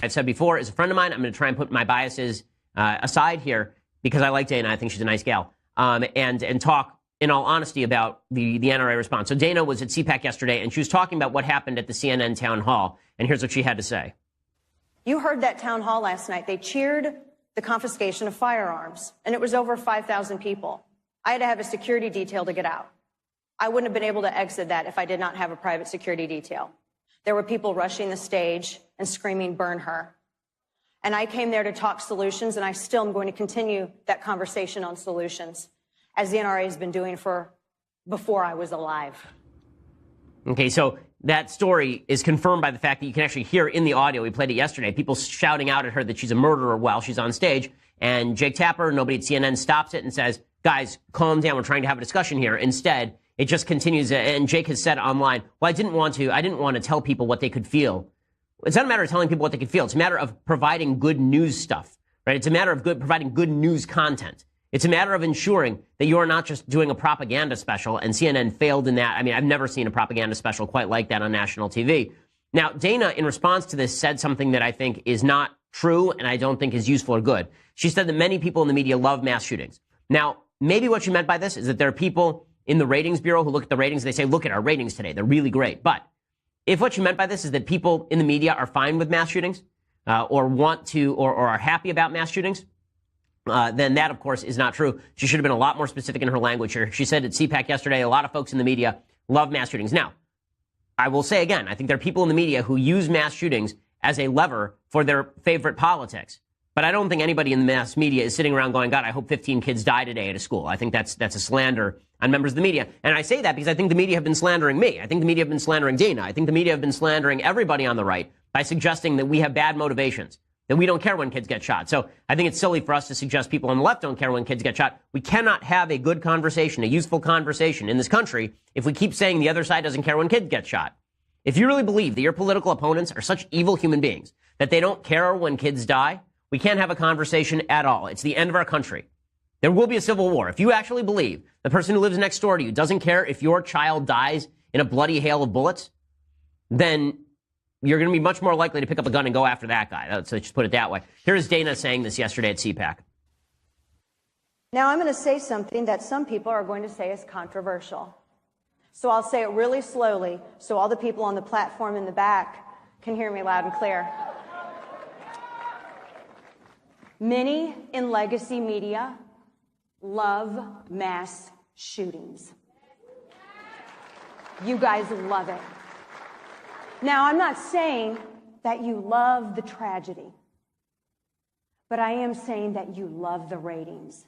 I've said before, is a friend of mine. I'm going to try and put my biases aside here because I like Dana. I think she's a nice gal. And talk in all honesty about the NRA response. So Dana was at CPAC yesterday, and she was talking about what happened at the CNN town hall. And here's what she had to say. You heard that town hall last night. They cheered the confiscation of firearms, and it was over 5,000 people. I had to have a security detail to get out. I wouldn't have been able to exit that if I did not have a private security detail. There were people rushing the stage and screaming, "Burn her." And I came there to talk solutions, and I still am going to continue that conversation on solutions, as the NRA has been doing for before I was alive. Okay, so that story is confirmed by the fact that you can actually hear in the audio, we played it yesterday, people shouting out at her that she's a murderer while she's on stage. And Jake Tapper, nobody at CNN, stops it and says, guys, calm down, we're trying to have a discussion here. Instead, it just continues, and Jake has said online, well, I didn't want to tell people what they could feel. It's not a matter of telling people what they could feel. It's a matter of providing good news stuff, right? It's a matter of providing good news content. It's a matter of ensuring that you're not just doing a propaganda special, and CNN failed in that. I mean, I've never seen a propaganda special quite like that on national TV. Now, Dana, in response to this, said something that I think is not true and I don't think is useful or good. She said that many people in the media love mass shootings. Now, maybe what she meant by this is that there are people in the ratings bureau who look at the ratings and they say, look at our ratings today. They're really great. But if what she meant by this is that people in the media are fine with mass shootings or want to or are happy about mass shootings, then that, of course, is not true. She should have been a lot more specific in her language here. She said at CPAC yesterday, a lot of folks in the media love mass shootings. Now, I will say again, I think there are people in the media who use mass shootings as a lever for their favorite politics. But I don't think anybody in the mass media is sitting around going, God, I hope 15 kids die today at a school. I think that's a slander on members of the media. And I say that because I think the media have been slandering me. I think the media have been slandering Dana. I think the media have been slandering everybody on the right by suggesting that we have bad motivations, that we don't care when kids get shot. So I think it's silly for us to suggest people on the left don't care when kids get shot. We cannot have a good conversation, a useful conversation in this country if we keep saying the other side doesn't care when kids get shot. If you really believe that your political opponents are such evil human beings that they don't care when kids die, we can't have a conversation at all. It's the end of our country. There will be a civil war. If you actually believe the person who lives next door to you doesn't care if your child dies in a bloody hail of bullets, then you're going to be much more likely to pick up a gun and go after that guy. So just put it that way. Here's Dana saying this yesterday at CPAC. Now I'm going to say something that some people are going to say is controversial. So I'll say it really slowly so all the people on the platform in the back can hear me loud and clear. Many in legacy media love mass shootings. You guys love it. Now, I'm not saying that you love the tragedy, but I am saying that you love the ratings.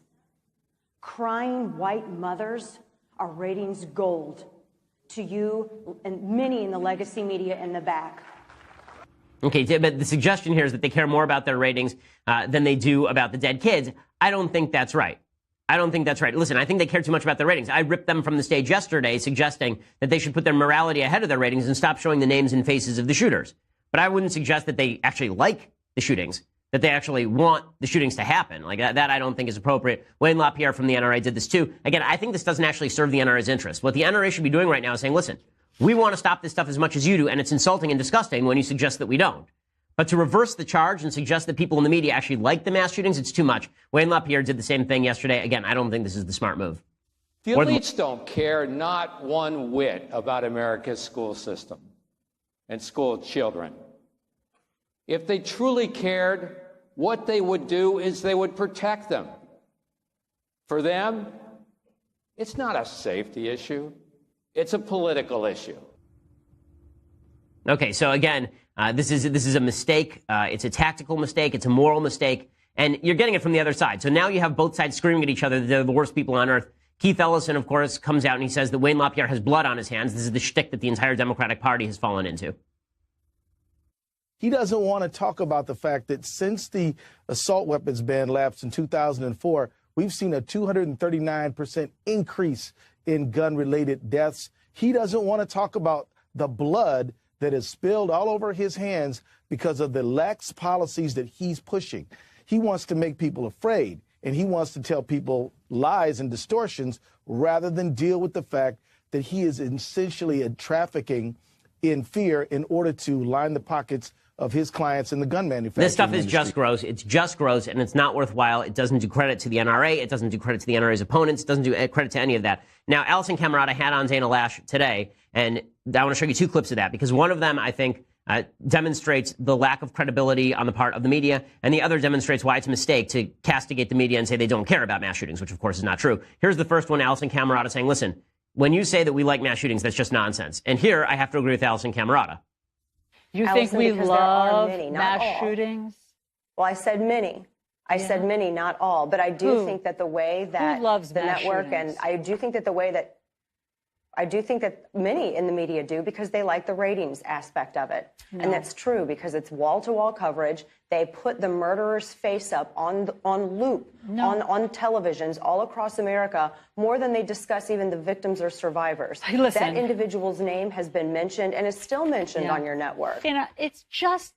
Crying white mothers are ratings gold to you and many in the legacy media in the back. Okay, but the suggestion here is that they care more about their ratings than they do about the dead kids. I don't think that's right. I don't think that's right. Listen, I think they care too much about their ratings. I ripped them from the stage yesterday suggesting that they should put their morality ahead of their ratings and stop showing the names and faces of the shooters. But I wouldn't suggest that they actually like the shootings, that they actually want the shootings to happen. Like that I don't think is appropriate. Wayne LaPierre from the NRA did this too. Again, I think this doesn't actually serve the NRA's interest. What the NRA should be doing right now is saying, listen, we want to stop this stuff as much as you do, and it's insulting and disgusting when you suggest that we don't. But to reverse the charge and suggest that people in the media actually like the mass shootings, it's too much. Wayne LaPierre did the same thing yesterday. Again, I don't think this is the smart move. The elites don't care not one whit about America's school system and school children. If they truly cared, what they would do is they would protect them. For them, it's not a safety issue. It's a political issue. Okay, so again, this is a mistake. It's a tactical mistake. It's a moral mistake. And you're getting it from the other side. So now you have both sides screaming at each other that they're the worst people on earth. Keith Ellison, of course, comes out and he says that Wayne LaPierre has blood on his hands. This is the shtick that the entire Democratic Party has fallen into. He doesn't want to talk about the fact that since the assault weapons ban lapsed in 2004, we've seen a 239% increase in gun-related deaths. He doesn't want to talk about the blood that is spilled all over his hands because of the lax policies that he's pushing. He wants to make people afraid, and he wants to tell people lies and distortions rather than deal with the fact that he is essentially trafficking in fear in order to line the pockets of his clients in the gun manufacturing This stuff is industry. just gross. It's just gross, and it's not worthwhile. It doesn't do credit to the NRA. It doesn't do credit to the NRA's opponents. It doesn't do credit to any of that. Now, Allison Camerata had on Dana Loesch today, and I want to show you two clips of that, because one of them, I think, demonstrates the lack of credibility on the part of the media, and the other demonstrates why it's a mistake to castigate the media and say they don't care about mass shootings, which, of course, is not true. Here's the first one, Allison Camerata saying, listen, when you say that we like mass shootings, that's just nonsense. And here, I have to agree with Allison Camerata. You Allison, think we because love there are many, not mass all. shootings? Well, I said many. I said many, not all. But I do think that the way that loves the mass network, shootings? and I do think that many in the media do, because they like the ratings aspect of it. No. And that's true, because it's wall-to-wall coverage. They put the murderer's face up on loop, on televisions all across America, more than they discuss even the victims or survivors. Hey, listen. That individual's name has been mentioned and is still mentioned on your network. Dana, it's just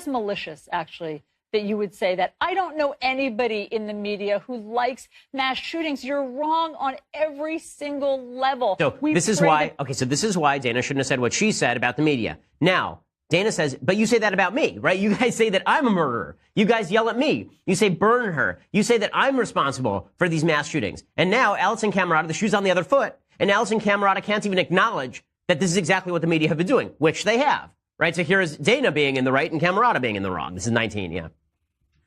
malicious, actually, that you would say that. I don't know anybody in the media who likes mass shootings. You're wrong on every single level. So this is why Dana shouldn't have said what she said about the media. Now, Dana says, but you say that about me, right? You guys say that I'm a murderer. You guys yell at me. You say burn her. You say that I'm responsible for these mass shootings. And now Allison Camerata, the shoe's on the other foot, and Allison Camerata can't even acknowledge that this is exactly what the media have been doing, which they have, right? So here is Dana being in the right and Camerata being in the wrong. This is 19, yeah.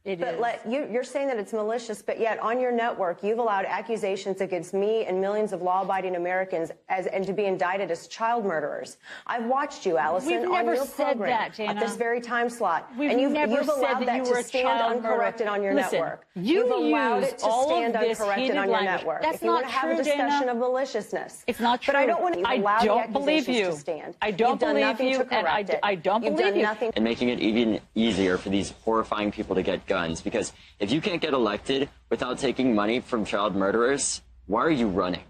You're saying that it's malicious, but yet on your network, you've allowed accusations against me and millions of law-abiding Americans and to be indicted as child murderers. I've watched you, Allison, We've on never your said program that, Dana. at this very time slot. We've and you've never said allowed that you were to a stand child uncorrected murderer. on your Listen, network. you've allowed used it to all stand of this uncorrected heated on your language. network. That's if you want not to have true, a discussion Dana. of maliciousness. It's not true. But I don't want to allow the don't believe accusations you. to stand. I don't You've done believe nothing you, to correct and it. I don't You've believe done you. nothing. And making it even easier for these horrifying people to get guns. Because if you can't get elected without taking money from child murderers, why are you running?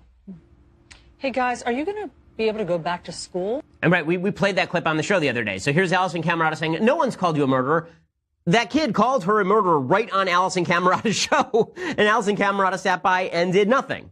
Hey, guys, are you going to be able to go back to school? And right, we played that clip on the show the other day. So here's Allison Camerata saying, no one's called you a murderer. That kid called her a murderer right on Allison Camerata's show, and Allison Camerata sat by and did nothing.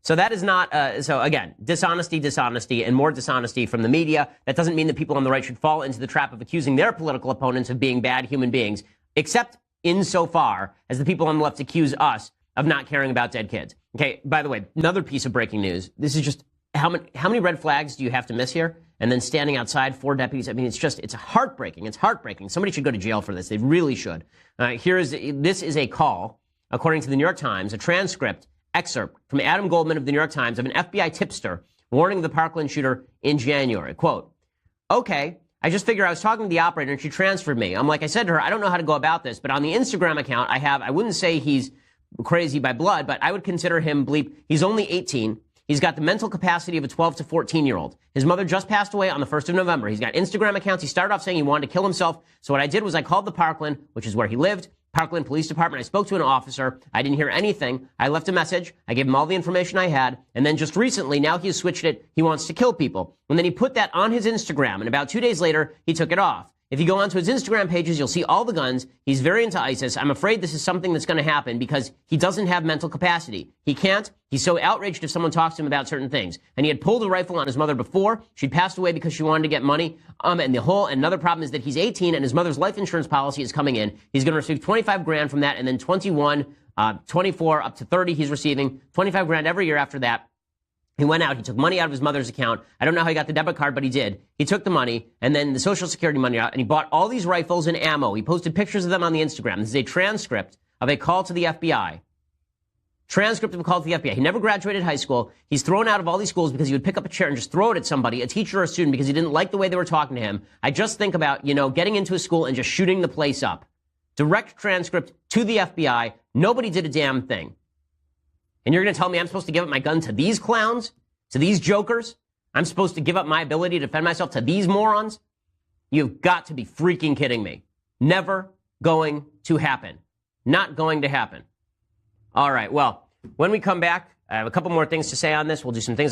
So that is not, so again, dishonesty, and more dishonesty from the media. That doesn't mean that people on the right should fall into the trap of accusing their political opponents of being bad human beings, except insofar as the people on the left accuse us of not caring about dead kids. Okay, by the way, another piece of breaking news. This is just, how many red flags do you have to miss here? And then standing outside, 4 deputies. I mean, it's heartbreaking. It's heartbreaking. Somebody should go to jail for this. They really should. This is a call, according to the New York Times, a transcript excerpt from Adam Goldman of the New York Times of an FBI tipster warning the Parkland shooter in January. Quote, okay, I just figured I was talking to the operator and she transferred me. I'm like, I said to her, I don't know how to go about this, but on the Instagram account I wouldn't say he's crazy by blood, but I would consider him bleep. He's only 18. He's got the mental capacity of a 12 to 14-year-old. His mother just passed away on the 1st of November. He's got Instagram accounts. He started off saying he wanted to kill himself. So what I did was I called the Parkland, which is where he lived, Parkland Police Department. I spoke to an officer. I didn't hear anything. I left a message. I gave him all the information I had. And then just recently, now he has switched it. He wants to kill people. And then he put that on his Instagram. And about 2 days later, he took it off. If you go onto his Instagram pages, you'll see all the guns. He's very into ISIS. I'm afraid this is something that's going to happen because he doesn't have mental capacity. He can't. He's so outraged if someone talks to him about certain things. And he had pulled a rifle on his mother before. She'd passed away because she wanted to get money. And another problem is that he's 18 and his mother's life insurance policy is coming in. He's going to receive 25 grand from that, and then 21, 24, up to 30 he's receiving 25 grand every year after that. He went out, he took money out of his mother's account. I don't know how he got the debit card, but he did. He took the money and then the Social Security money out, and he bought all these rifles and ammo. He posted pictures of them on the Instagram. This is a transcript of a call to the FBI. Transcript of a call to the FBI. He never graduated high school. He's thrown out of all these schools because he would pick up a chair and just throw it at somebody, a teacher or a student, because he didn't like the way they were talking to him. I just think about, getting into a school and just shooting the place up. Direct transcript to the FBI. Nobody did a damn thing. And you're going to tell me I'm supposed to give up my gun to these clowns? To these jokers? I'm supposed to give up my ability to defend myself to these morons? You've got to be freaking kidding me. Never going to happen. Not going to happen. All right, well, when we come back, I have a couple more things to say on this. We'll do some things